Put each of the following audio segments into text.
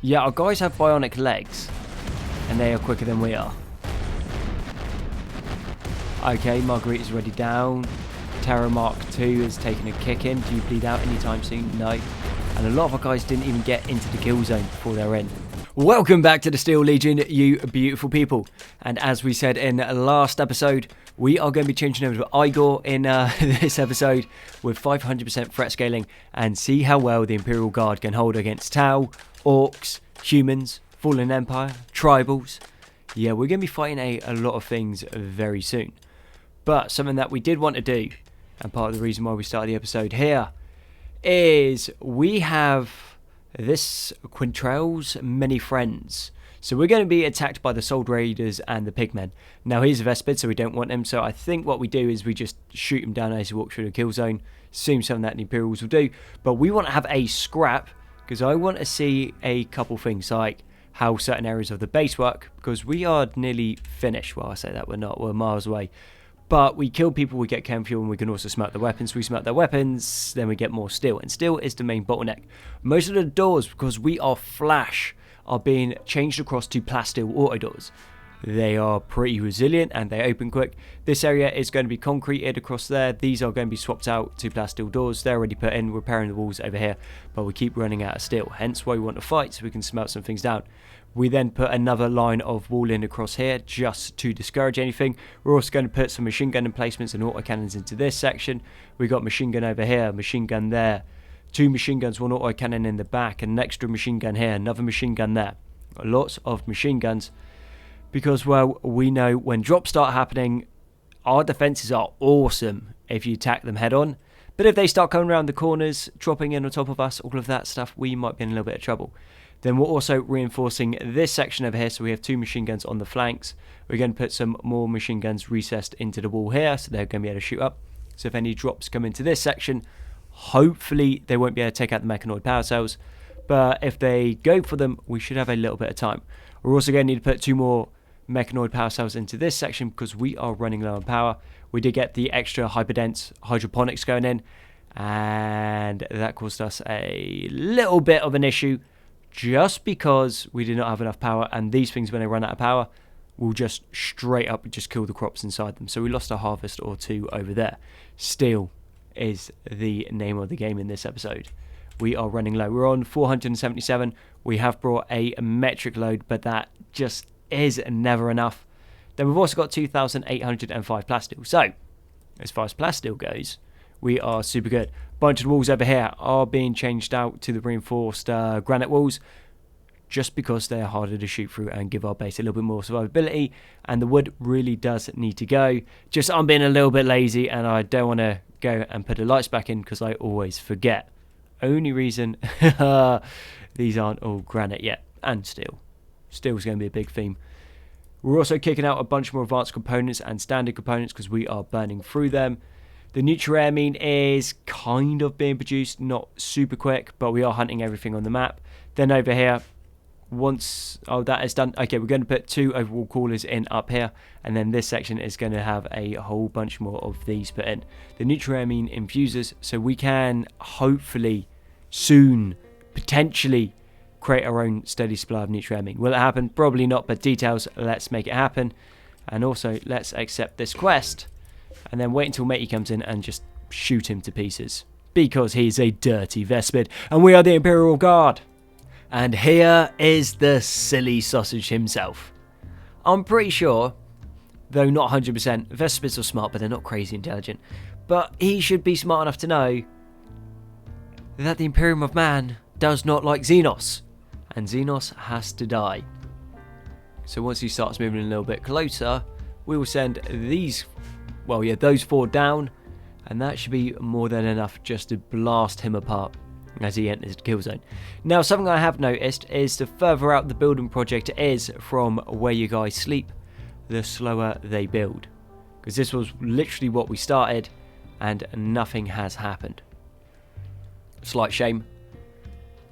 Yeah, our guys have bionic legs, and they are quicker than we are. Okay, Marguerite's already down. Terra Mark II is taking a kick in. Do you bleed out anytime soon? No. And a lot of our guys didn't even get into the kill zone before they're in. Welcome back to the Steel Legion, you beautiful people. And as we said in the last episode, we are going to be changing over to Igor in this episode with 500% threat scaling and see how well the Imperial Guard can hold against Tau, Orcs, Humans, Fallen Empire, Tribals. Yeah, we're going to be fighting a lot of things very soon. But something that we did want to do, and part of the reason why we started the episode here, is we have this Quintrail's many friends. So we're going to be attacked by the Soul Raiders and the pigmen. Now he's a Vespid, so we don't want him. So I think what we do is we just shoot him down as he walks through the kill zone. Seems something that the Imperials will do. But we want to have a scrap, because I want to see a couple things like how certain areas of the base work, because we are nearly finished. Well, I say that we're not, we're miles away. But we kill people, we get chem fuel, and we can also smelt the weapons. We smelt their weapons, then we get more steel. And steel is the main bottleneck. Most of the doors, because we are flash, are being changed across to plasteel auto doors. They are pretty resilient and they open quick. This area is going to be concreted across there. These are going to be swapped out to plasteel doors. They're already put in, repairing the walls over here. But we keep running out of steel. Hence why we want to fight, so we can smelt some things down. We then put another line of wall in across here just to discourage anything. We're also going to put some machine gun emplacements and autocannons into this section. We got machine gun over here, machine gun there. 2 machine guns, 1 autocannon in the back, and an extra machine gun here, another machine gun there. Lots of machine guns. Because, well, we know when drops start happening, our defenses are awesome if you attack them head on. But if they start coming around the corners, dropping in on top of us, all of that stuff, we might be in a little bit of trouble. Then we're also reinforcing this section over here, so we have 2 machine guns on the flanks. We're going to put some more machine guns recessed into the wall here, so they're going to be able to shoot up. So if any drops come into this section, hopefully they won't be able to take out the mechanoid power cells. But if they go for them, we should have a little bit of time. We're also going to need to put 2 more mechanoid power cells into this section because we are running low on power. We did get the extra hyperdense hydroponics going in, and that caused us a little bit of an issue just because we did not have enough power, and these things, when they run out of power, will just straight up just kill the crops inside them. So we lost a harvest or 2 over there. Steel is the name of the game in this episode. We are running low. We're on 477. We have brought a metric load, but that just is never enough. Then we've also got 2,805 plasteel. So, as far as plasteel goes, we are super good. Bunch of walls over here are being changed out to the reinforced granite walls, just because they are harder to shoot through and give our base a little bit more survivability. And the wood really does need to go. Just I'm being a little bit lazy, and I don't want to go and put the lights back in because I always forget. Only reason these aren't all granite yet, and steel. Steel's going to be a big theme. We're also kicking out a bunch more advanced components and standard components because we are burning through them. The nuclearamine is kind of being produced, not super quick, but we are hunting everything on the map. Then over here, once that is done, okay, we're going to put 2 overwall coolers in up here, and then this section is going to have a whole bunch more of these put in. The nuclearamine infusers, so we can hopefully soon, potentially, create our own steady supply of nuclearamine. Will it happen? Probably not, but details, let's make it happen. And also, let's accept this quest, and then wait until Matey comes in and just shoot him to pieces, because he's a dirty Vespid, and we are the Imperial Guard. And here is the silly sausage himself. I'm pretty sure, though not 100%, Vespids are smart, but they're not crazy intelligent. But he should be smart enough to know that the Imperium of Man does not like Xenos. And Xenos has to die. So once he starts moving a little bit closer, we will send these, well, yeah, those 4 down. And that should be more than enough just to blast him apart as he enters the kill zone. Now, something I have noticed is the further out the building project is from where you guys sleep, the slower they build. Because this was literally what we started, and nothing has happened. Slight shame.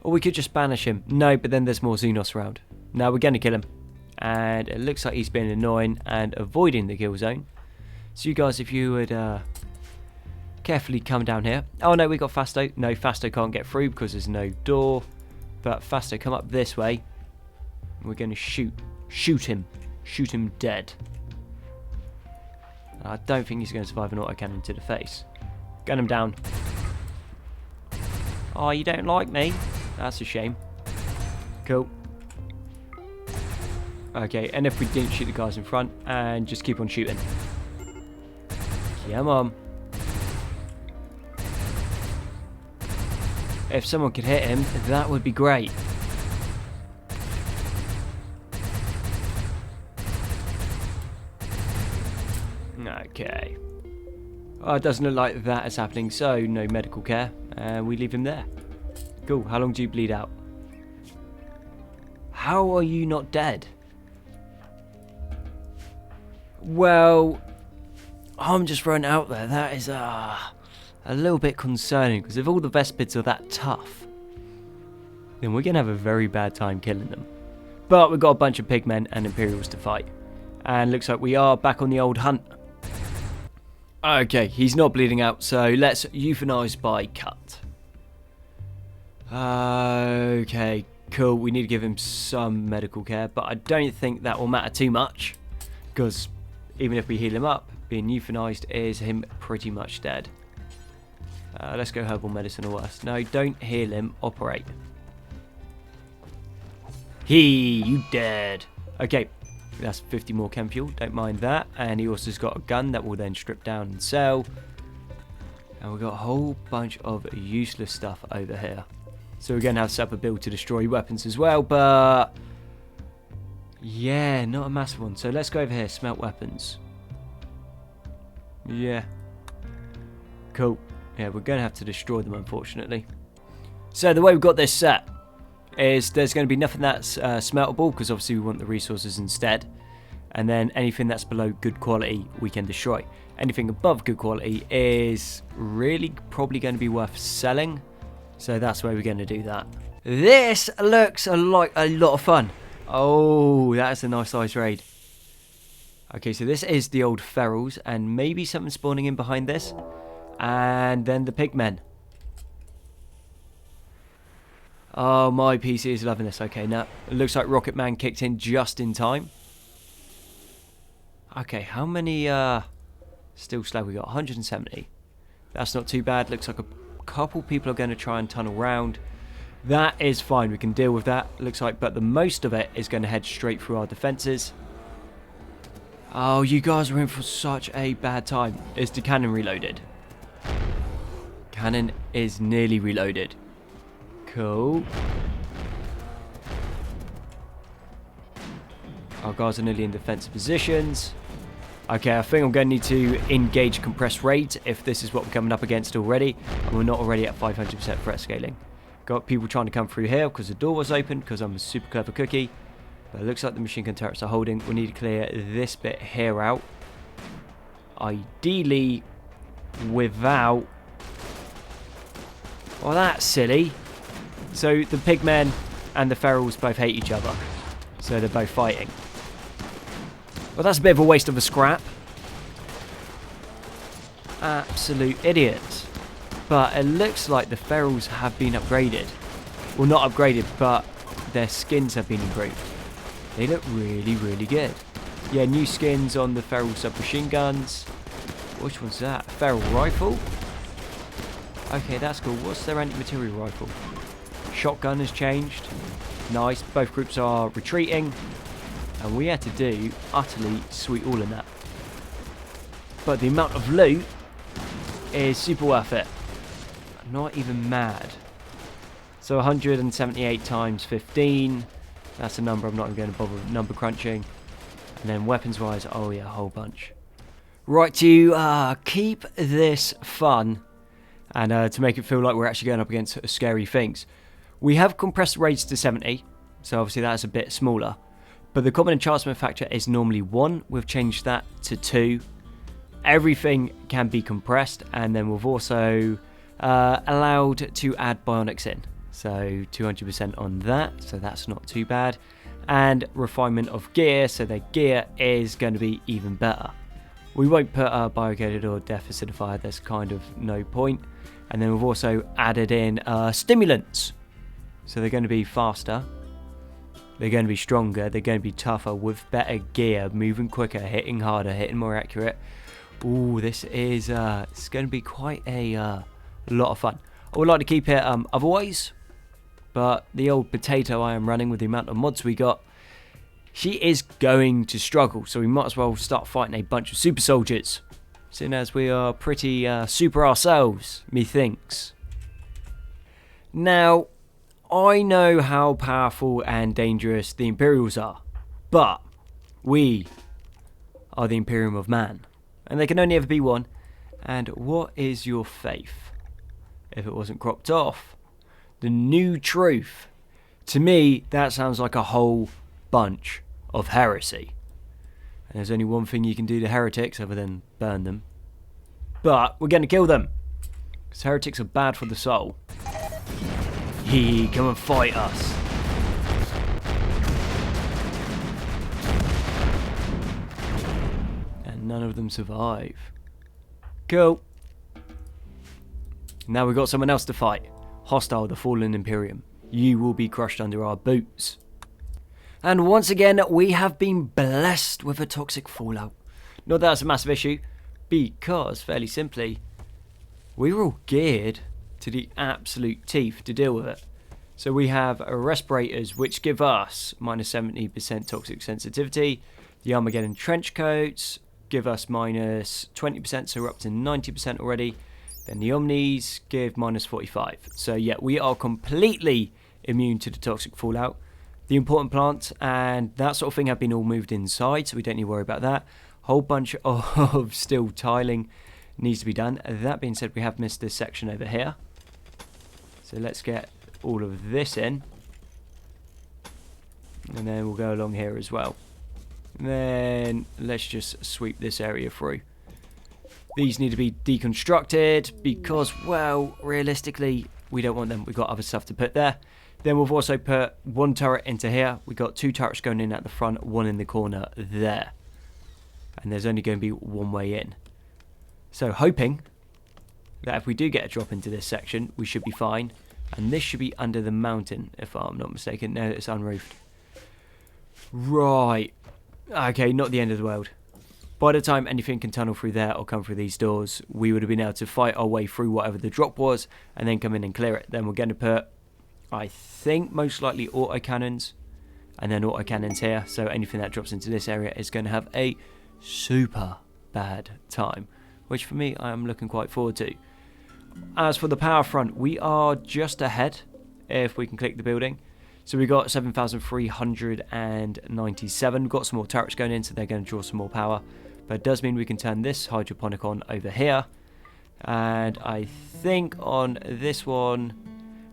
Or we could just banish him. No, but then there's more Xenos around. Now we're going to kill him. And it looks like he's been annoying and avoiding the kill zone. So you guys, if you would carefully come down here. Oh no, we got Fasto. No, Fasto can't get through because there's no door. But faster, come up this way. We're going to shoot him dead. I don't think he's going to survive an autocannon to the face. Gun him down. Oh, you don't like me? That's a shame. Cool. Okay, and if we didn't shoot the guys in front, and just keep on shooting. Come on. If someone could hit him, that would be great. Okay. Oh, it doesn't look like that is happening, so no medical care, and we leave him there. Cool, how long do you bleed out? How are you not dead? Well, I'm just throwing it out there. That is a little bit concerning, because if all the Vespids are that tough, then we're going to have a very bad time killing them. But we've got a bunch of pigmen and Imperials to fight. And looks like we are back on the old hunt. Okay, he's not bleeding out, so let's euthanize by cut. Okay, cool. We need to give him some medical care, but I don't think that will matter too much, because even if we heal him up, being euthanized is him pretty much dead. Let's go herbal medicine or worse. No, don't heal him. Operate. You dead. Okay, that's 50 more chem fuel. Don't mind that. And he also has got a gun that will then strip down and sell. And we've got a whole bunch of useless stuff over here. So we're going to have to set up a build to destroy weapons as well, but yeah, not a massive one. So let's go over here, smelt weapons. Yeah. Cool. Yeah, we're going to have to destroy them, unfortunately. So the way we've got this set is there's going to be nothing that's smeltable, because obviously we want the resources instead. And then anything that's below good quality, we can destroy. Anything above good quality is really probably going to be worth selling. So that's where we're going to do that. This looks like a lot of fun. Oh, that's a nice size raid. Okay, so this is the old ferals, and maybe something spawning in behind this. And then the pigmen. Oh, my PC is loving this. Okay, now it looks like Rocket Man kicked in just in time. Okay, how many steel slag we got? 170. That's not too bad. Looks like a couple people are going to try and tunnel round. That is fine. We can deal with that. Looks like, but the most of it is going to head straight through our defences. Oh, you guys are in for such a bad time. Is the cannon reloaded? Cannon is nearly reloaded. Cool. Our guys are nearly in defensive positions. Okay, I think I'm going to need to engage compressed raids if this is what we're coming up against already. And we're not already at 500% threat scaling. Got people trying to come through here because the door was open, because I'm a super clever cookie. But it looks like the machine gun turrets are holding. We need to clear this bit here out. Ideally, without... Well, that's silly. So the pigmen and the ferals both hate each other. So they're both fighting. Well, that's a bit of a waste of a scrap. Absolute idiots. But it looks like the ferals have been upgraded. Well, not upgraded, but their skins have been improved. They look really, really good. Yeah, new skins on the feral submachine guns. Which one's that? Feral rifle? Okay, that's cool. What's their anti-material rifle? Shotgun has changed. Nice. Both groups are retreating. And we had to do utterly sweet all in that. But the amount of loot is super worth it. Not even mad. So 178 times 15. That's a number I'm not even going to bother with number crunching. And then weapons wise, oh yeah, a whole bunch. Right, to keep this fun and to make it feel like we're actually going up against scary things, we have compressed raids to 70. So obviously that's a bit smaller. But the common enchantment factor is normally 1. We've changed that to 2. Everything can be compressed, and then we've also allowed to add bionics in. So 200% on that, so that's not too bad. And refinement of gear, so their gear is going to be even better. We won't put biogated or death acidifier, there's kind of no point. And then we've also added in stimulants. So they're going to be faster. They're going to be stronger. They're going to be tougher with better gear, moving quicker, hitting harder, hitting more accurate. Ooh, this is it's going to be quite a lot of fun. I would like to keep it otherwise, but the old potato I am running with the amount of mods we got, she is going to struggle. So we might as well start fighting a bunch of super soldiers, seeing as we are pretty super ourselves, methinks. Now, I know how powerful and dangerous the Imperials are, but we are the Imperium of Man, and there can only ever be one. And what is your faith if it wasn't cropped off? The new truth. To me, that sounds like a whole bunch of heresy. And there's only one thing you can do to heretics other than burn them. But we're going to kill them, because heretics are bad for the soul. Come and fight us. And none of them survive. Cool. Now we've got someone else to fight. Hostile, the Fallen Imperium. You will be crushed under our boots. And once again, we have been blessed with a toxic fallout. Not that that's a massive issue, because, fairly simply, we were all geared to the absolute teeth to deal with it. So we have respirators, which give us minus 70% toxic sensitivity. The Armageddon trench coats give us minus 20%, so we're up to 90% already. Then the Omnis give minus 45. So yeah, we are completely immune to the toxic fallout. The important plants and that sort of thing have been all moved inside, so we don't need to worry about that. Whole bunch of steel tiling needs to be done. That being said, we have missed this section over here. So let's get all of this in, and then we'll go along here as well. And then let's just sweep this area through. These need to be deconstructed because, well, realistically, we don't want them. We've got other stuff to put there. Then we've also put one turret into here. We've got two turrets going in at the front, one in the corner there. And there's only going to be one way in. So hoping that if we do get a drop into this section, we should be fine. And this should be under the mountain, if I'm not mistaken. No, it's unroofed. Right. Okay, not the end of the world. By the time anything can tunnel through there or come through these doors, we would have been able to fight our way through whatever the drop was, and then come in and clear it. Then we're going to put, I think, most likely autocannons, and then autocannons here. So anything that drops into this area is going to have a super bad time, which for me, I am looking quite forward to. As for the power front, we are just ahead if we can click the building. So we got 7,397. We've got some more turrets going in, so they're going to draw some more power. But it does mean we can turn this hydroponic on over here. And I think on this one,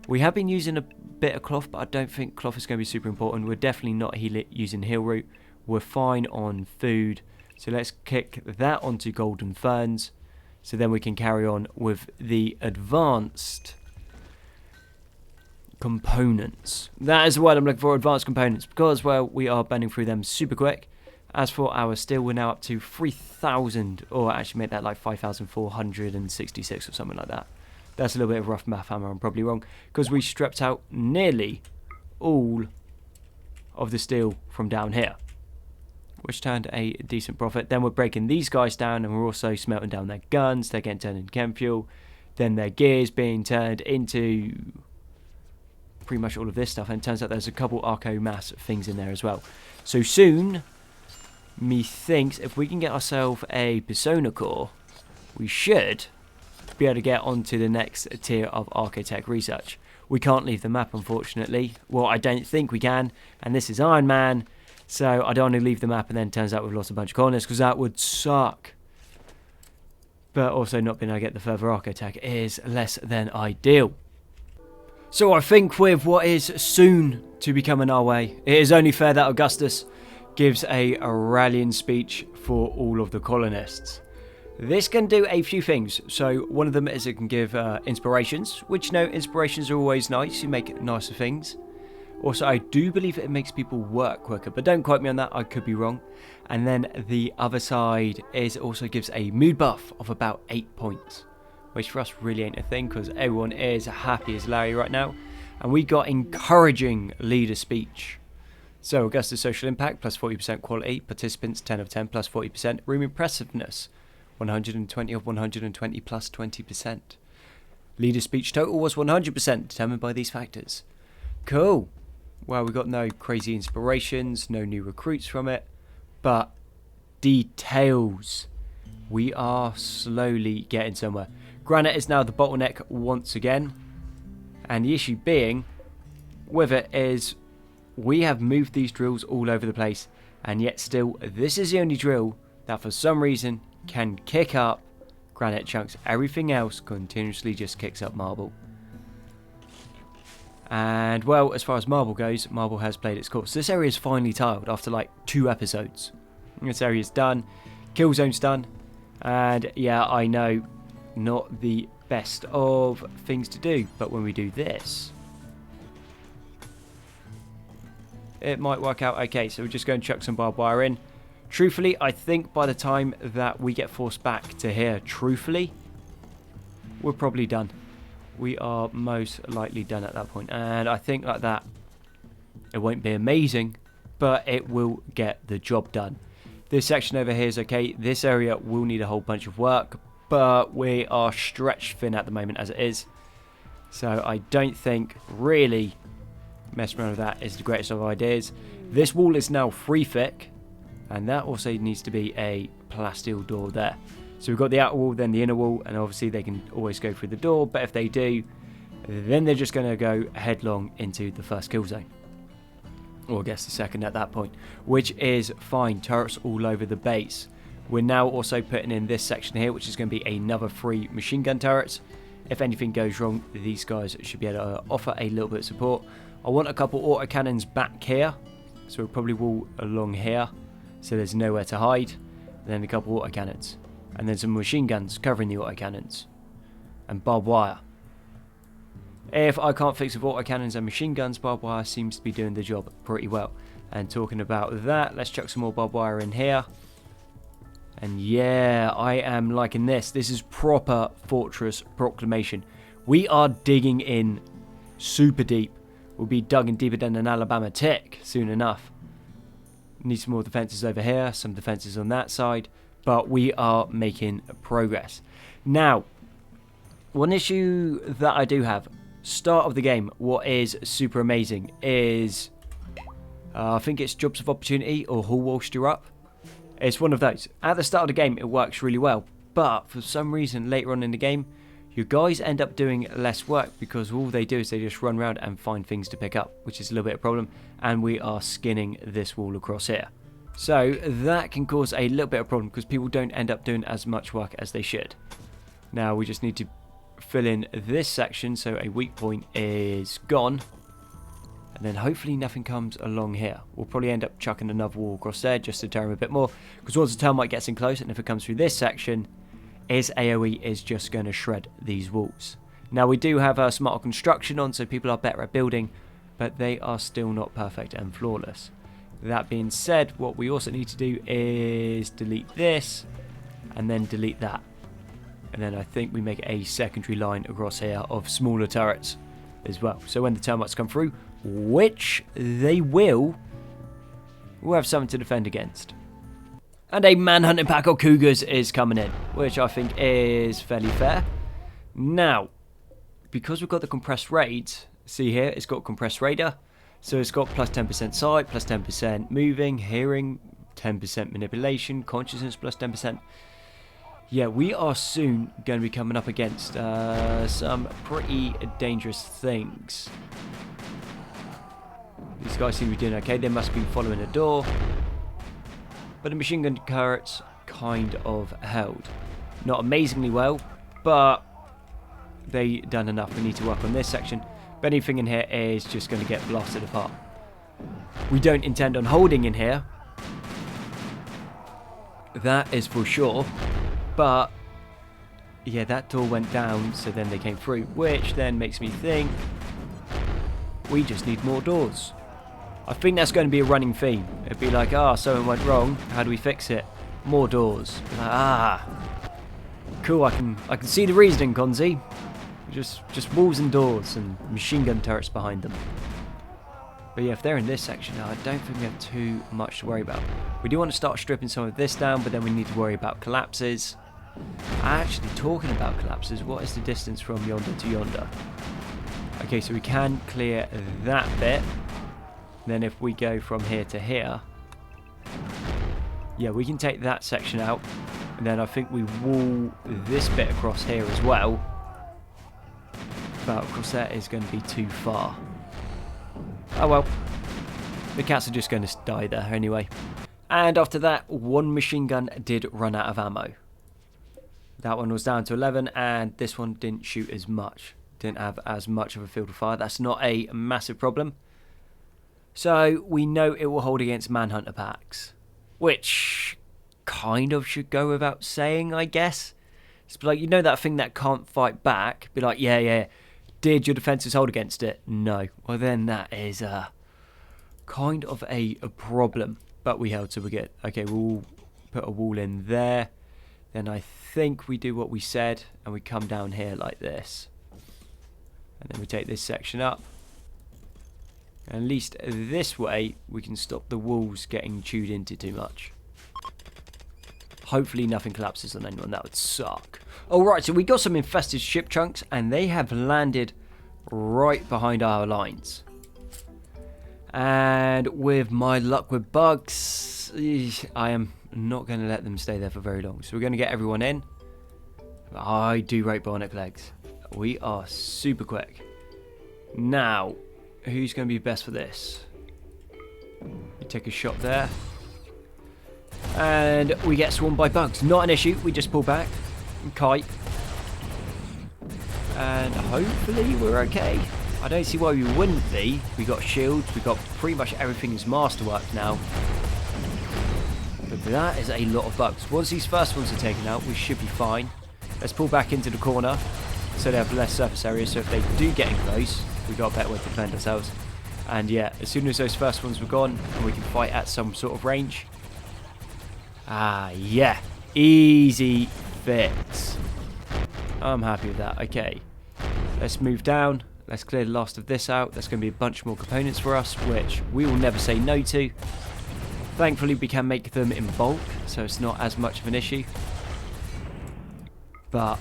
we have been using a bit of cloth, but I don't think cloth is going to be super important. We're definitely not using heal root. We're fine on food. So let's kick that onto golden ferns. So then we can carry on with the advanced components. That is the word I'm looking for, advanced components, because, well, we are burning through them super quick. As for our steel, we're now up to 3,000, or actually make that like 5,466 or something like that. That's a little bit of rough math, hammer. I'm probably wrong, because we stripped out nearly all of the steel from down here, which turned a decent profit. Then we're breaking these guys down, and we're also smelting down their guns. They're getting turned into chem fuel. Then their gears being turned into pretty much all of this stuff. And it turns out there's a couple Arco Mass things in there as well. So soon, methinks, if we can get ourselves a Persona Core, we should be able to get onto the next tier of Architect research. We can't leave the map, unfortunately. Well, I don't think we can. And this is Ironman. So I don't want to leave the map and then it turns out we've lost a bunch of colonists, because that would suck. But also not being able to get the further architect is less than ideal. So I think with what is soon to be coming our way, it is only fair that Augustus gives a rallying speech for all of the colonists. This can do a few things. So one of them is it can give inspirations, which, no, inspirations are always nice. You make nicer things. Also, I do believe it makes people work quicker, but don't quote me on that, I could be wrong. And then the other side is it also gives a mood buff of about 8 points, which for us really ain't a thing, because everyone is happy as Larry right now. And we got encouraging leader speech. So Augustus social impact plus 40% quality, participants 10 of 10 plus 40%, room impressiveness 120 of 120 plus 20%. Leader speech total was 100% determined by these factors. Cool. Well, we got no crazy inspirations, no new recruits from it, but details. We are slowly getting somewhere. Granite is now the bottleneck once again, and the issue being with it is we have moved these drills all over the place, and yet still this is the only drill that for some reason can kick up granite chunks. Everything else continuously just kicks up marble. And well, as far as marble goes, marble has played its course. This area is finally tiled after like 2 episodes. This area is done. Kill zone's done. And yeah, I know, not the best of things to do, but when we do this, it might work out okay. So we're just going to chuck some barbed wire in. Truthfully, I think by the time that we get forced back to here, truthfully, we're probably done. We are most likely done at that point. And I think like that, it won't be amazing, but it will get the job done. This section over here is okay. This area will need a whole bunch of work, but we are stretched thin at the moment as it is. So I don't think really messing around with that is the greatest of ideas. This wall is now 3 thick, and that also needs to be a plasteel door there. So we've got the outer wall, then the inner wall, and obviously they can always go through the door, but if they do, then they're just going to go headlong into the first kill zone. Or I guess the second at that point, which is fine. Turrets all over the base. We're now also putting in this section here, which is going to be another 3 machine gun turrets. If anything goes wrong, these guys should be able to offer a little bit of support. I want a couple autocannons back here, so we'll probably wall along here, so there's nowhere to hide. And then a couple autocannons, and then some machine guns covering the autocannons, and barbed wire. If I can't fix with autocannons and machine guns, barbed wire seems to be doing the job pretty well. And talking about that, let's chuck some more barbed wire in here. And yeah, I am liking this. This is proper Fortress Proclamation. We are digging in super deep. We'll be dug in deeper than an Alabama tick soon enough. Need some more defences over here, some defences on that side, but we are making progress. Now, one issue that I do have, start of the game, what is super amazing is, I think it's Jobs of Opportunity or Who Walshed You Up. It's one of those. At the start of the game, it works really well, but for some reason later on in the game, your guys end up doing less work because all they do is they just run around and find things to pick up, which is a little bit of a problem, and we are skinning this wall across here. So that can cause a little bit of problem because people don't end up doing as much work as they should. Now we just need to fill in this section so a weak point is gone, and then hopefully nothing comes along here. We'll probably end up chucking another wall across there just to deter him a bit more, because once the termite gets in close, and if it comes through this section, his AoE is just going to shred these walls. Now we do have a smarter construction on, so people are better at building, but they are still not perfect and flawless. That being said, what we also need to do is delete this and then delete that. And then I think we make a secondary line across here of smaller turrets as well. So when the termites come through, which they will, we'll have something to defend against. And a manhunting pack of cougars is coming in, which I think is fairly fair. Now, because we've got the compressed raids, see here, it's got compressed radar. So it's got plus 10% sight, plus 10% moving, hearing, 10% manipulation, consciousness plus 10%. Yeah, we are soon going to be coming up against some pretty dangerous things. These guys seem to be doing okay. They must be following a door. But the machine gun turrets kind of held. Not amazingly well, but they done enough. We need to work on this section. But anything in here is just going to get blasted apart. We don't intend on holding in here. That is for sure. But yeah, that door went down, so then they came through, which then makes me think we just need more doors. I think that's going to be a running theme. It'd be like, something went wrong, how do we fix it? More doors. Cool, I can see the reasoning, Konzi. Just walls and doors and machine gun turrets behind them. But yeah, if they're in this section now, I don't think we have too much to worry about. We do want to start stripping some of this down, but then we need to worry about collapses. Actually, talking about collapses, what is the distance from yonder to yonder? Okay, so we can clear that bit. Then if we go from here to here, yeah, we can take that section out. And then I think we wall this bit across here as well. But of course that is going to be too far. Oh well. The cats are just going to die there anyway. And after that, one machine gun did run out of ammo. That one was down to 11, and this one didn't shoot as much. Didn't have as much of a field of fire. That's not a massive problem. So we know it will hold against manhunter packs, which kind of should go without saying, I guess. It's like, you know, that thing that can't fight back. Be like, yeah. Did your defences hold against it? No. Well, then that is kind of a problem. But we held, so we're good. Okay, we'll put a wall in there. Then I think we do what we said, and we come down here like this. And then we take this section up. And at least this way, we can stop the walls getting chewed into too much. Hopefully nothing collapses on anyone. That would suck. Alright, so we got some infested ship chunks, and they have landed right behind our lines. And with my luck with bugs, I am not going to let them stay there for very long. So we're going to get everyone in. I do rate bionic legs. We are super quick. Now, who's going to be best for this? You take a shot there. And we get swarmed by bugs. Not an issue. We just pull back. Kite. And hopefully we're okay. I don't see why we wouldn't be. We got shields. We got pretty much everything is masterwork now. But that is a lot of bugs. Once these first ones are taken out, we should be fine. Let's pull back into the corner so they have less surface area. So if they do get in close, we've got a better way to defend ourselves. And yeah, as soon as those first ones were gone and we can fight at some sort of range. Yeah. Easy fix. I'm happy with that. Okay. Let's move down. Let's clear the last of this out. There's going to be a bunch more components for us, which we will never say no to. Thankfully, we can make them in bulk, so it's not as much of an issue. But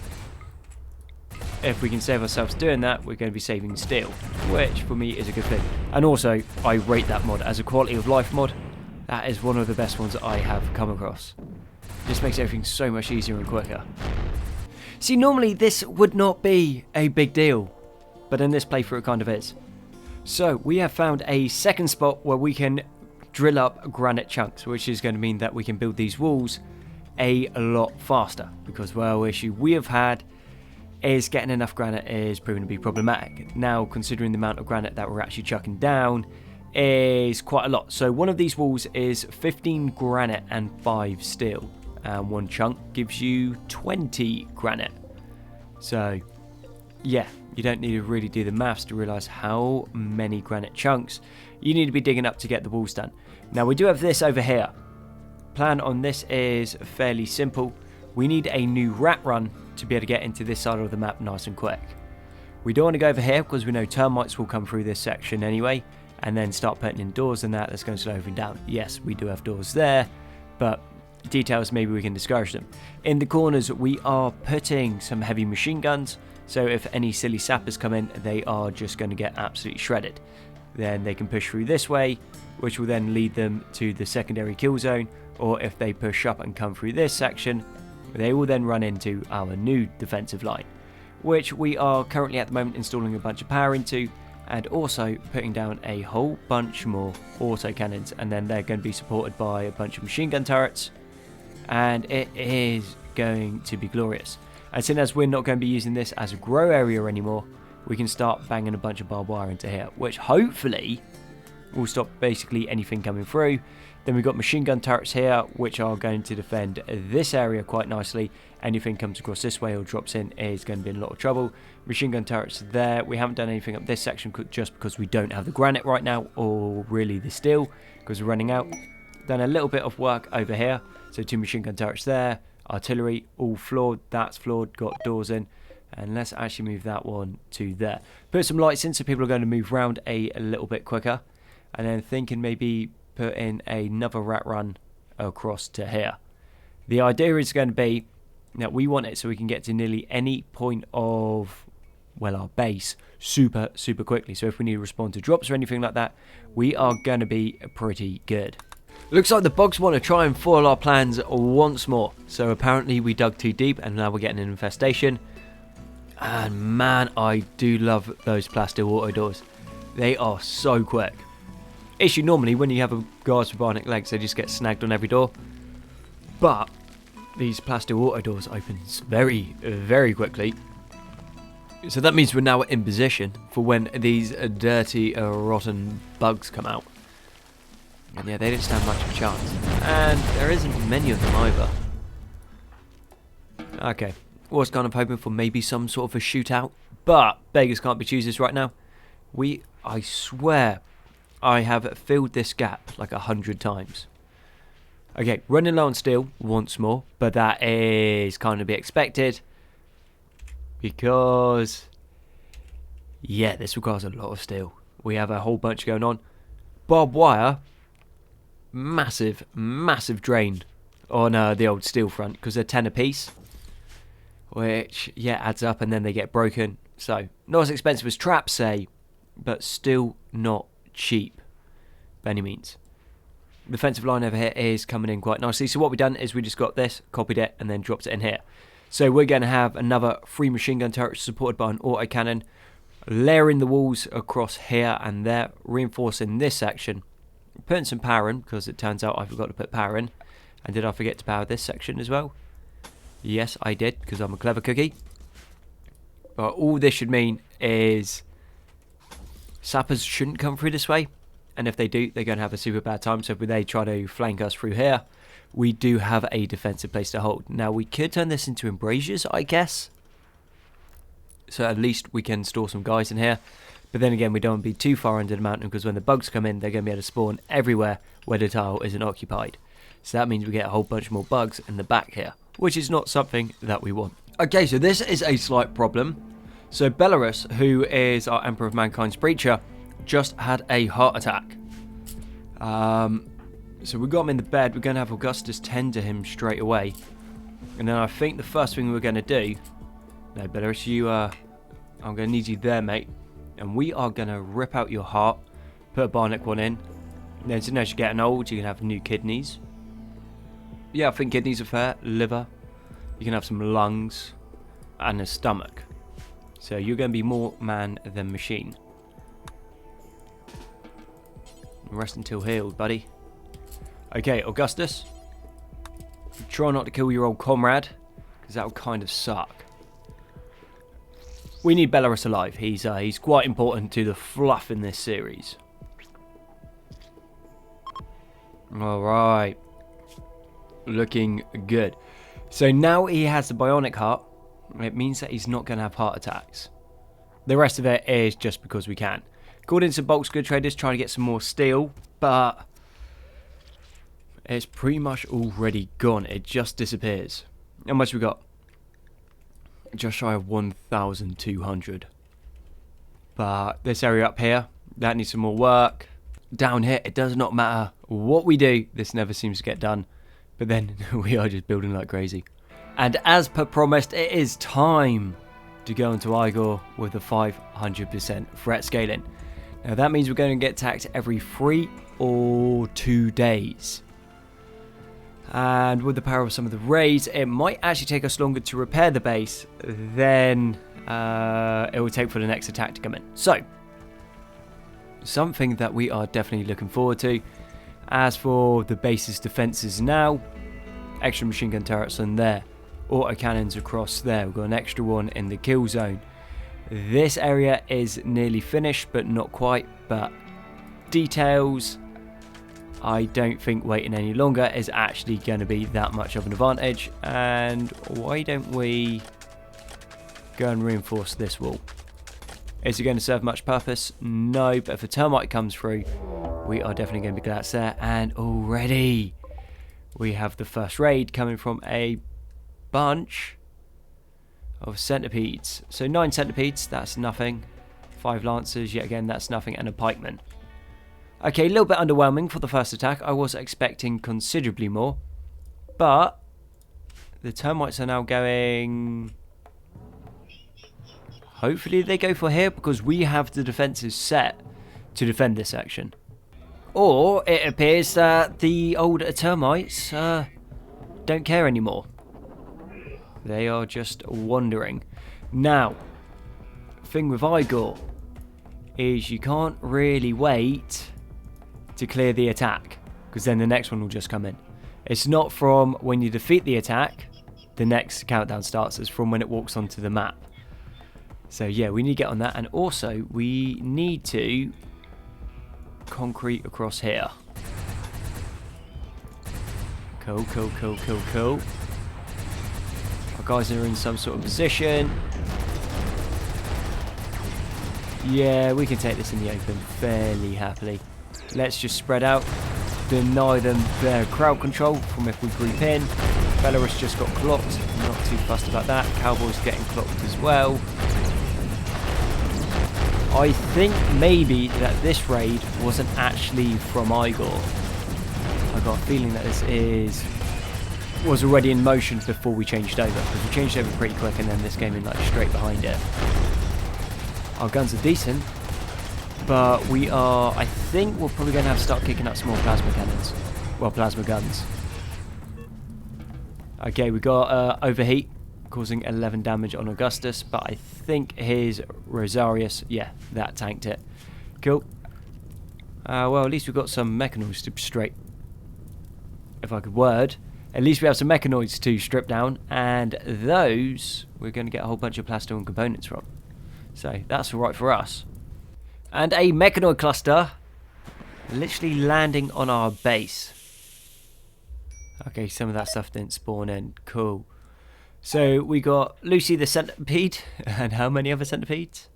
if we can save ourselves doing that, we're going to be saving steel, which for me is a good thing. And also, I rate that mod as a quality of life mod. That is one of the best ones that I have come across. Just makes everything so much easier and quicker. See, normally this would not be a big deal, but in this playthrough it kind of is. So we have found a second spot where we can drill up granite chunks, which is going to mean that we can build these walls a lot faster, because well, issue we have had is getting enough granite is proving to be problematic. Now, considering the amount of granite that we're actually chucking down is quite a lot. So one of these walls is 15 granite and 5 steel, and one chunk gives you 20 granite. So yeah, you don't need to really do the maths to realise how many granite chunks you need to be digging up to get the walls done. Now we do have this over here. Plan on this is fairly simple. We need a new rat run to be able to get into this side of the map nice and quick. We don't want to go over here because we know termites will come through this section anyway, and then start putting in doors and that's going to slow everything down. Yes, we do have doors there, but details, maybe we can discourage them. In the corners we are putting some heavy machine guns, so if any silly sappers come in, they are just going to get absolutely shredded. Then they can push through this way, which will then lead them to the secondary kill zone, or if they push up and come through this section, they will then run into our new defensive line, which we are currently at the moment installing a bunch of power into, and also putting down a whole bunch more auto cannons, and then they're going to be supported by a bunch of machine gun turrets, and it is going to be glorious. And since as we're not going to be using this as a grow area anymore, we can start banging a bunch of barbed wire into here, which hopefully will stop basically anything coming through. Then we've got machine gun turrets here, which are going to defend this area quite nicely. Anything comes across this way or drops in is going to be in a lot of trouble. Machine gun turrets there. We haven't done anything up this section just because we don't have the granite right now, or really the steel, because we're running out. Done a little bit of work over here. So 2 machine gun turrets there. Artillery all floored. That's floored. Got doors in. And let's actually move that one to there. Put some lights in so people are going to move around a little bit quicker. And then thinking maybe put in another rat run across to here. The idea is going to be that we want it so we can get to nearly any point of, well, our base super quickly. So if we need to respond to drops or anything like that, we are going to be pretty good. Looks like the bugs want to try and foil our plans once more. So apparently we dug too deep and now we're getting an infestation. And man, I do love those plastic auto doors. They are so quick. Issue normally when you have a guards with bionic legs, they just get snagged on every door. But these plastic auto doors opens very quickly. So that means we're now in position for when these dirty, rotten bugs come out. And yeah, they don't stand much of a chance. And there isn't many of them either. Okay, was kind of hoping for maybe some sort of a shootout. But beggars can't be choosers right now. I swear, I have filled this gap like 100 times. Okay, running low on steel once more, but that is kind of be expected because, yeah, this requires a lot of steel. We have a whole bunch going on. Barbed wire, massive drain on the old steel front because they're 10 apiece, which, yeah, adds up and then they get broken. So, not as expensive as traps, say, but still not cheap by any means. The defensive line over here is coming in quite nicely. So what we've done is we just got this, copied it, and then dropped it in here. So we're going to have another 3 machine gun turrets supported by an autocannon, layering the walls across here and there, reinforcing this section, putting some power in, because it turns out I forgot to put power in. And did I forget to power this section as well? Yes, I did, because I'm a clever cookie. But all this should mean is sappers shouldn't come through this way. And if they do, they're going to have a super bad time. So if they try to flank us through here, we do have a defensive place to hold. Now, we could turn this into embrasures, I guess. So at least we can store some guys in here. But then again, we don't want to be too far under the mountain because when the bugs come in, they're going to be able to spawn everywhere where the tile isn't occupied. So that means we get a whole bunch more bugs in the back here, which is not something that we want. Okay, so this is a slight problem. So Belarus, who is our Emperor of Mankind's Breacher, just had a heart attack. So we got him in the bed. We're going to have Augustus tend to him straight away. And then I think the first thing we're going to do... No, Belarus, I'm going to need you there, mate. And we are going to rip out your heart, put a bionic one in. And then as you're getting old, you can have new kidneys. Yeah, I think kidneys are fair. Liver. You can have some lungs. And a stomach. So you're going to be more man than machine. Rest until healed, buddy. Okay, Augustus. Try not to kill your old comrade, because that would kind of suck. We need Belarus alive. He's quite important to the fluff in this series. Alright. Looking good. So now he has the bionic heart. It means that he's not going to have heart attacks. The rest of it is just because we can. Called in some bulk good traders trying to get some more steel, but it's pretty much already gone. It just disappears. How much we got? Just shy of 1,200. But this area up here, that needs some more work. Down here, it does not matter what we do. This never seems to get done. But then we are just building like crazy. And as per promised, it is time to go into Igor with the 500% threat scaling. Now that means we're going to get attacked every 3 or 2 days. And with the power of some of the raids, it might actually take us longer to repair the base than it will take for the next attack to come in. So, something that we are definitely looking forward to. As for the base's defences now, extra machine gun turrets in there, auto cannons across there, we've got an extra one in the kill zone. This area is nearly finished, but not quite. But details, I don't think waiting any longer is actually going to be that much of an advantage. And why don't we go and reinforce this wall? Is it going to serve much purpose? No, but if a termite comes through, we are definitely going to be glad it's there. And already we have the first raid coming from a bunch of centipedes. So 9 centipedes, that's nothing. 5 lancers, yet again, that's nothing. And a pikeman. Okay, a little bit underwhelming for the first attack. I was expecting considerably more. But the termites are now going... Hopefully they go for here, because we have the defences set to defend this section. Or it appears that the old termites don't care anymore. They are just wandering. Now, thing with Igor is you can't really wait to clear the attack, because then the next one will just come in. It's not from when you defeat the attack, the next countdown starts. It's from when it walks onto the map. So yeah, we need to get on that, and also we need to concrete across here. Cool, cool, cool, cool, cool. Our guys are in some sort of position. Yeah, we can take this in the open fairly happily. Let's just spread out, deny them their crowd control from if we group in. Belarus just got clocked, not too fussed about that. Cowboys getting clocked as well. I think maybe that this raid wasn't actually from Igor. I got a feeling that this was already in motion before we changed over, because we changed over pretty quick and then this came in like straight behind it. Our guns are decent, but I think we're probably going to have to start kicking up small plasma cannons. Well, plasma guns. Okay, we got overheat, causing 11 damage on Augustus, but I think his Rosarius, yeah, that tanked it. Cool. Well, at least we've got some mechanoids to straight. If I could word. At least we have some mechanoids to strip down, and those we're going to get a whole bunch of plastone components from. So that's alright for us. And a mechanoid cluster literally landing on our base. Okay, some of that stuff didn't spawn in. Cool. So we got Lucy the centipede, and how many other centipedes?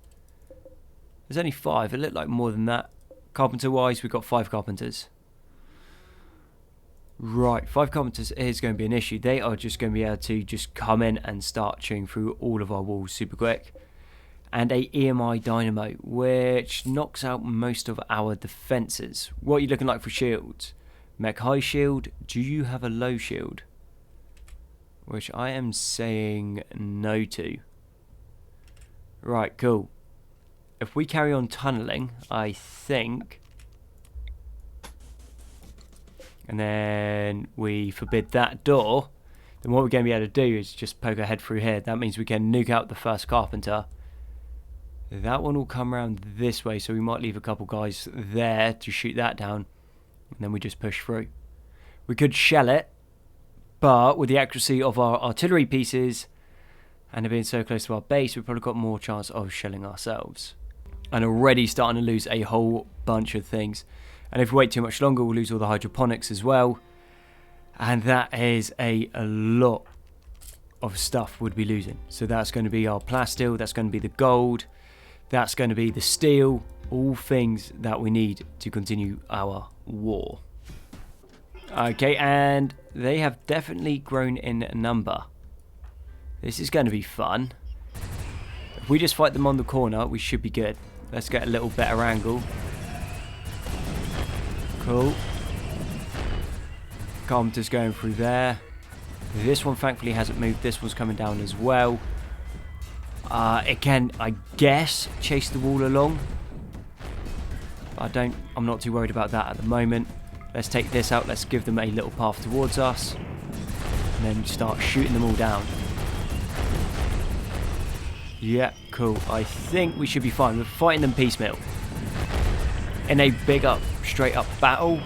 There's only 5. It looked like more than that. Carpenter wise, we've got 5 carpenters. Right, 5 carpenters is going to be an issue. They are just going to be able to just come in and start chewing through all of our walls super quick. And a EMI dynamo, which knocks out most of our defences. What are you looking like for shields? Mech high shield. Do you have a low shield? Which I am saying no to. Right, cool. If we carry on tunnelling, I think... and then we forbid that door, then what we're going to be able to do is just poke our head through here. That means we can nuke out the first carpenter. That one will come around this way, so we might leave a couple guys there to shoot that down, and then we just push through. We could shell it, but with the accuracy of our artillery pieces and it being so close to our base, we've probably got more chance of shelling ourselves. And already starting to lose a whole bunch of things. And if we wait too much longer, we'll lose all the hydroponics as well. And that is a lot of stuff we'd be losing. So that's going to be our plasteel, that's going to be the gold, that's going to be the steel, all things that we need to continue our war. Okay, and they have definitely grown in number. This is going to be fun. If we just fight them on the corner, we should be good. Let's get a little better angle. Cool. Carpenter's going through there. This one thankfully hasn't moved. This one's coming down as well. It can, I guess, chase the wall along. I'm not too worried about that at the moment. Let's take this out. Let's give them a little path towards us. And then start shooting them all down. Yeah, cool. I think we should be fine. We're fighting them piecemeal. In a big up, straight up battle,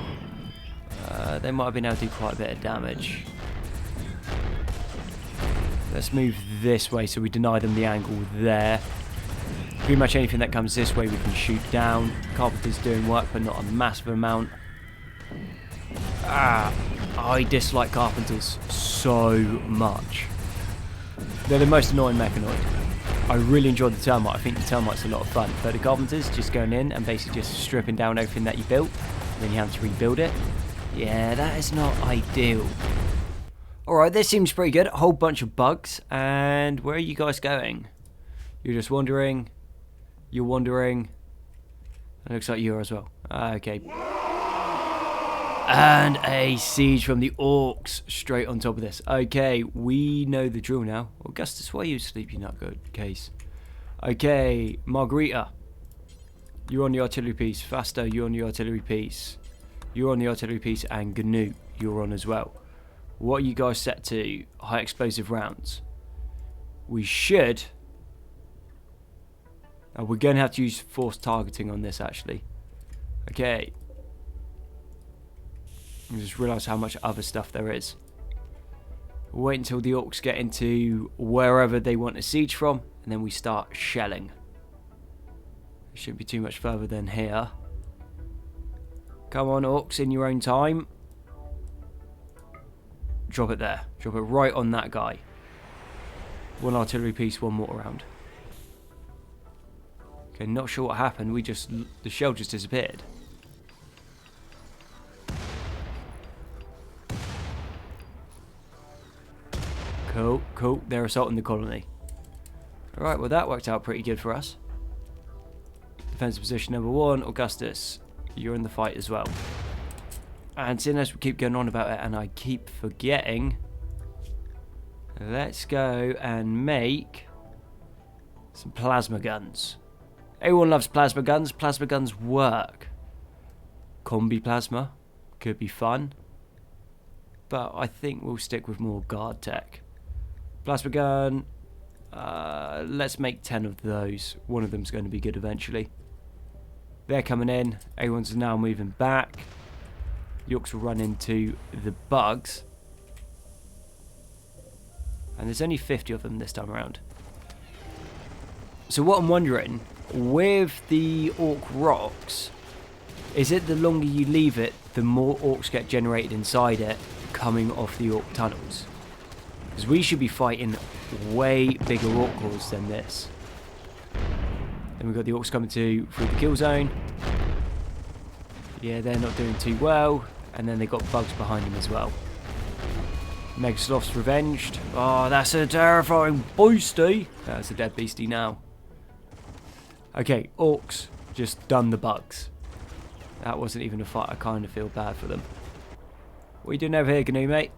they might have been able to do quite a bit of damage. Let's move this way so we deny them the angle there. Pretty much anything that comes this way we can shoot down. Carpenter's doing work, but not a massive amount. I dislike carpenters so much. They're the most annoying mechanoid. I really enjoyed the termite. I think the termite's a lot of fun. But the carpenters just going in and basically just stripping down everything that you built. And then you have to rebuild it. Yeah, that is not ideal. Alright, this seems pretty good. A whole bunch of bugs. And where are you guys going? You're just wandering. You're wandering. It looks like you are as well. Okay. And a siege from the orcs straight on top of this. Okay, we know the drill now. Augustus, why are you asleep, you nut good case? Okay, Margarita. You're on the artillery piece. Faster, you're on the artillery piece. You're on the artillery piece. And Gnu, you're on as well. What are you guys set to? High explosive rounds. We should... we're going to have to use forced targeting on this, actually. Okay. I just realised how much other stuff there is. Wait until the orcs get into wherever they want to siege from, and then we start shelling. It shouldn't be too much further than here. Come on, orcs, in your own time. Drop it there. Drop it right on that guy. One artillery piece, one mortar round. Okay, not sure what happened. The shell just disappeared. Cool, cool. They're assaulting the colony. Alright, well that worked out pretty good for us. Defensive position number 1, Augustus. You're in the fight as well. And seeing as we keep going on about it and I keep forgetting, let's go and make some plasma guns. Everyone loves plasma guns. Plasma guns work. Combi plasma could be fun, but I think we'll stick with more guard tech. Plasma gun, let's make 10 of those. One of them's going to be good eventually. They're coming in. Everyone's now moving back. Yorks will run into the bugs. And there's only 50 of them this time around. So what I'm wondering, with the orc rocks, is it the longer you leave it, the more orcs get generated inside it coming off the orc tunnels? Because we should be fighting way bigger orc hordes than this. Then we've got the orcs coming through the kill zone. Yeah, they're not doing too well. And then they've got bugs behind them as well. Megasloth's revenged. Oh, that's a terrifying beastie. That's a dead beastie now. Okay, orcs just done the bugs. That wasn't even a fight. I kind of feel bad for them. What are you doing over here, Gnu, mate?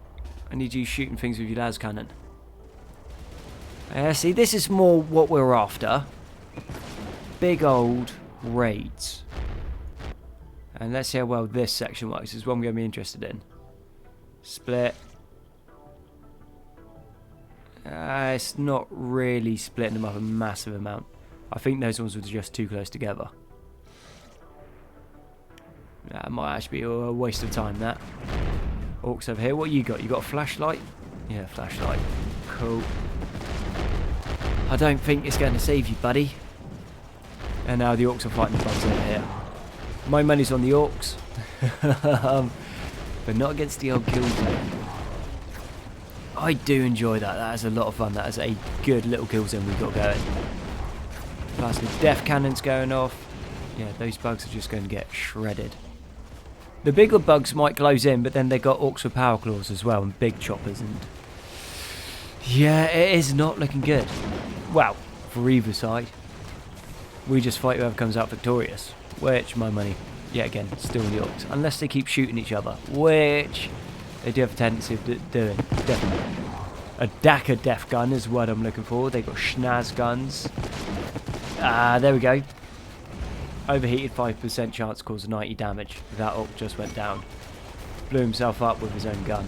I need you shooting things with your las cannon. See, this is more what we're after. Big old raids. And let's see how well this section works. This is what I'm going to be interested in. Split. It's not really splitting them up a massive amount. I think those ones were just too close together. That might actually be a waste of time, that. Orcs over here. What you got? You got a flashlight? Yeah, flashlight. Cool. I don't think it's going to save you, buddy. And now the orcs are fighting the bugs over here. My money's on the orcs. But not against the old kill zone. I do enjoy that. That is a lot of fun. That is a good little kill zone we've got going. Plus the death cannons going off. Yeah, those bugs are just going to get shredded. The bigger bugs might close in, but then they got orcs with power claws as well and big choppers, and yeah, it is not looking good. Well, for either side. We just fight whoever comes out victorious. Which, my money, yet again, still in the orcs. Unless they keep shooting each other. Which they do have a tendency of doing, definitely. A Daka Def gun is what I'm looking for. They got Schnaz guns. There we go. Overheated 5% chance to cause 90 damage. That orc just went down. Blew himself up with his own gun.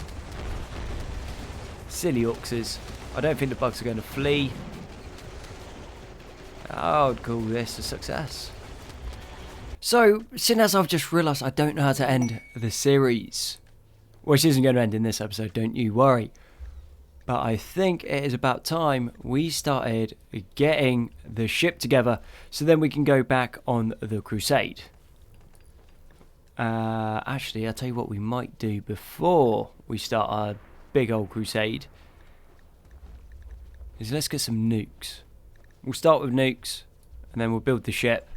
Silly orcses. I don't think the bugs are going to flee. I would call this a success. So, seeing as I've just realised I don't know how to end the series, which isn't going to end in this episode, don't you worry. But I think it is about time we started getting the ship together so then we can go back on the crusade. Actually, I'll tell you what we might do before we start our big old crusade. Is let's get some nukes. We'll start with nukes and then we'll build the ship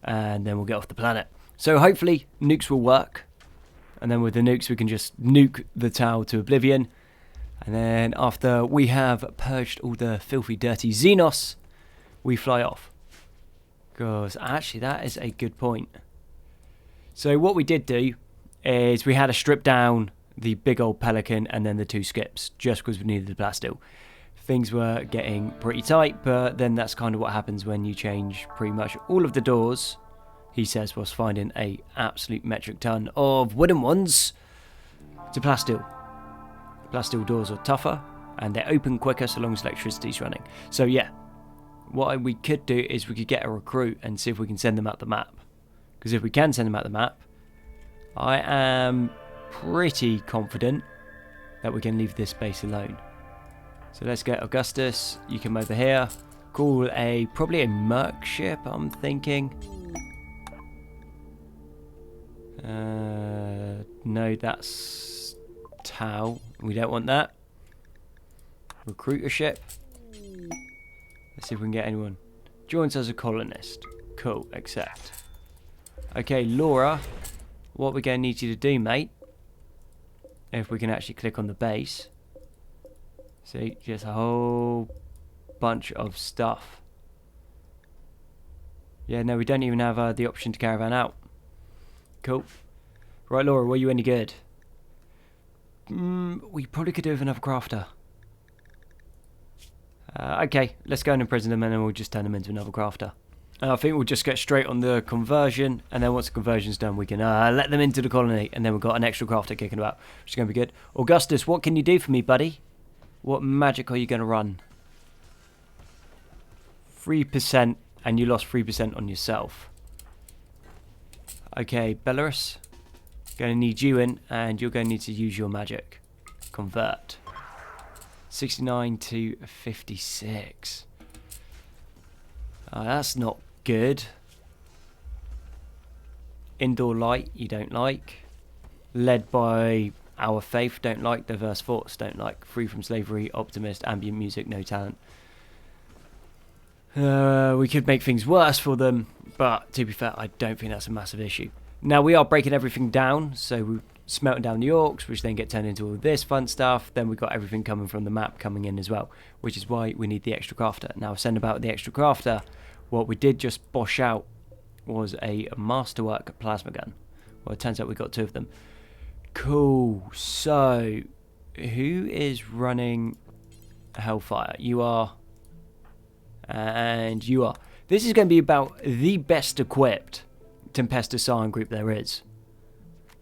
and then we'll get off the planet. So hopefully nukes will work. And then with the nukes we can just nuke the tower to oblivion. And then after we have purged all the filthy, dirty Xenos, we fly off. Because actually that is a good point. So what we did do is we had to strip down the big old Pelican and then the 2 skips, just because we needed the blasteel. Things were getting pretty tight, but then that's kind of what happens when you change pretty much all of the doors, he says, whilst finding a absolute metric ton of wooden ones, to plasteel. Plasteel doors are tougher, and they open quicker so long as electricity's running. So yeah, what we could do is we could get a recruit and see if we can send them out the map. Because if we can send them out the map, I am pretty confident that we can leave this base alone. So let's get Augustus, you come over here, call probably a merc ship, I'm thinking. No, that's Tau, we don't want that. Recruiter ship. Let's see if we can get anyone. Joins as a colonist. Cool, accept. Okay, Laura, what we're going to need you to do, mate, if we can actually click on the base. See, just a whole bunch of stuff. Yeah, no, we don't even have the option to caravan out. Cool. Right, Laura, were you any good? We probably could do with another crafter. Okay, let's go and imprison them and then we'll just turn them into another crafter. I think we'll just get straight on the conversion, and then once the conversion's done, we can let them into the colony, and then we've got an extra crafter kicking about, which is going to be good. Augustus, what can you do for me, buddy? What magic are you going to run? 3%, and you lost 3% on yourself. Okay, Belarus, going to need you in, and you're going to need to use your magic. Convert. 69 to 56. That's not good. Indoor light, you don't like. Led by our faith, don't like. Diverse thoughts, don't like. Free from slavery, optimist, ambient music, no talent. We could make things worse for them, but to be fair, I don't think that's a massive issue. Now, we are breaking everything down, so we're smelting down the orcs, which then get turned into all this fun stuff. Then we've got everything coming from the map coming in as well, which is why we need the extra crafter. Now, send about the extra crafter. What we did just bosh out was a masterwork plasma gun. Well, it turns out we got 2 of them. Cool. So, who is running Hellfire? You are. And you are. This is going to be about the best equipped Tempestus Scion group there is.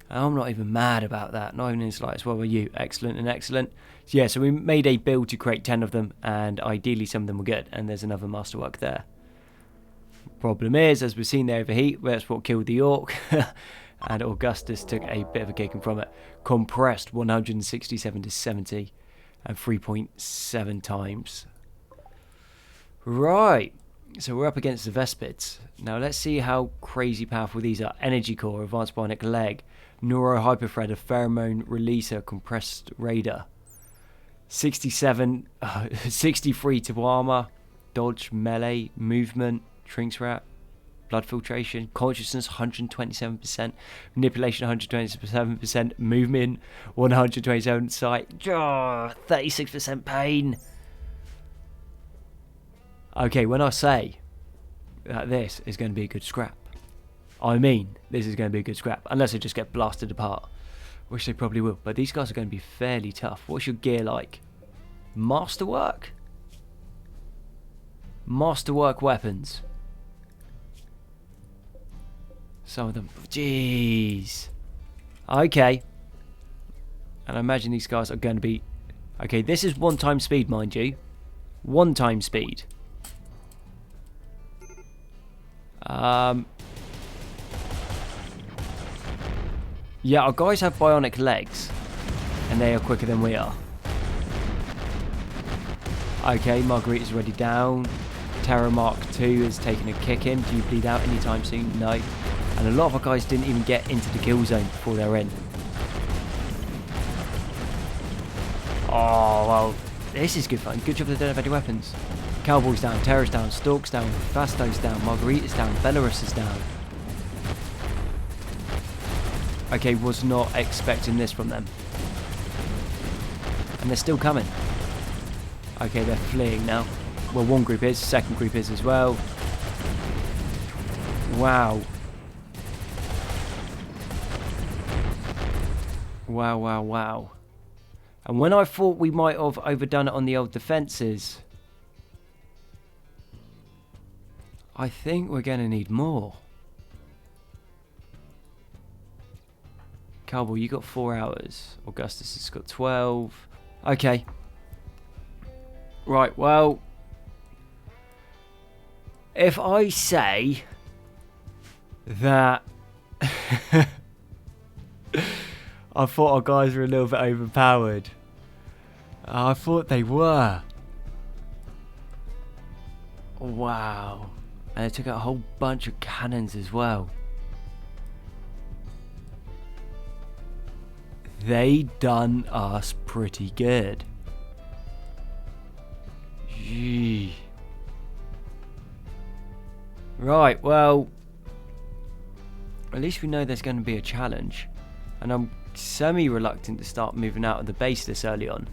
I'm not even mad about that. Not even in the slightest. What were you? Excellent and excellent. So yeah, so we made a build to create 10 of them, and ideally some of them were good. And there's another masterwork there. Problem is, as we've seen, they overheat. That's what killed the orc. And Augustus took a bit of a kicking from it. Compressed 167 to 70 and 3.7 times. Right. So we're up against the Vespids. Now let's see how crazy powerful these are. Energy core, advanced bionic leg, neuro hyperthread, a pheromone releaser, compressed radar. 67, 63 to armor, dodge, melee, movement, shrinks rat, blood filtration, consciousness 127%, manipulation 127%, movement 127%, sight 36% pain. Okay, when I say that this is going to be a good scrap, I mean this is going to be a good scrap, unless they just get blasted apart, which they probably will. But these guys are going to be fairly tough. What's your gear like? Masterwork? Masterwork weapons. Some of them. Jeez. Okay. And I imagine these guys are going to be... Okay, this is 1 time speed, mind you. 1 time speed. Yeah, our guys have bionic legs, and they are quicker than we are. Okay, Marguerite's already down. Terra Mark II is taking a kick in. Do you bleed out anytime soon? No. And a lot of our guys didn't even get into the kill zone before they're in. Oh, well, this is good fun. Good job they don't have any weapons. Cowboy's down, Terra's down, Stork's down, Fasto's down, Marguerite's down, Belarus is down. Okay, was not expecting this from them. And they're still coming. Okay, they're fleeing now. Well, one group is, second group is as well. Wow. Wow, wow, wow. And when I thought we might have overdone it on the old defences, I think we're going to need more. Cowboy, you got 4 hours. Augustus has got 12. Okay. Right, well, if I say that I thought our guys were a little bit overpowered. I thought they were. Wow. And they took out a whole bunch of cannons as well. They done us pretty good. Gee. Right, well, at least we know there's going to be a challenge. And I'm semi-reluctant to start moving out of the base this early on.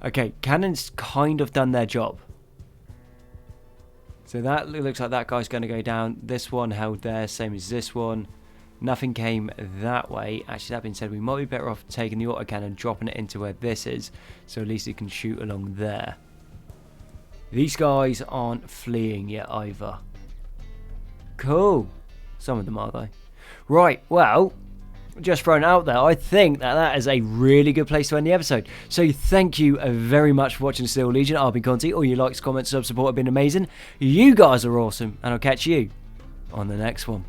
Okay, cannons kind of done their job. So that looks like that guy's going to go down. This one held there, same as this one. Nothing came that way. Actually, that being said, we might be better off taking the autocannon, dropping it into where this is, so at least it can shoot along there. These guys aren't fleeing yet either. Cool. Some of them are though. Right, well, just thrown out there, I think that is a really good place to end the episode. So thank you very much for watching Steel Legion. I've been Conti. All your likes, comments, sub support have been amazing. You guys are awesome, and I'll catch you on the next one.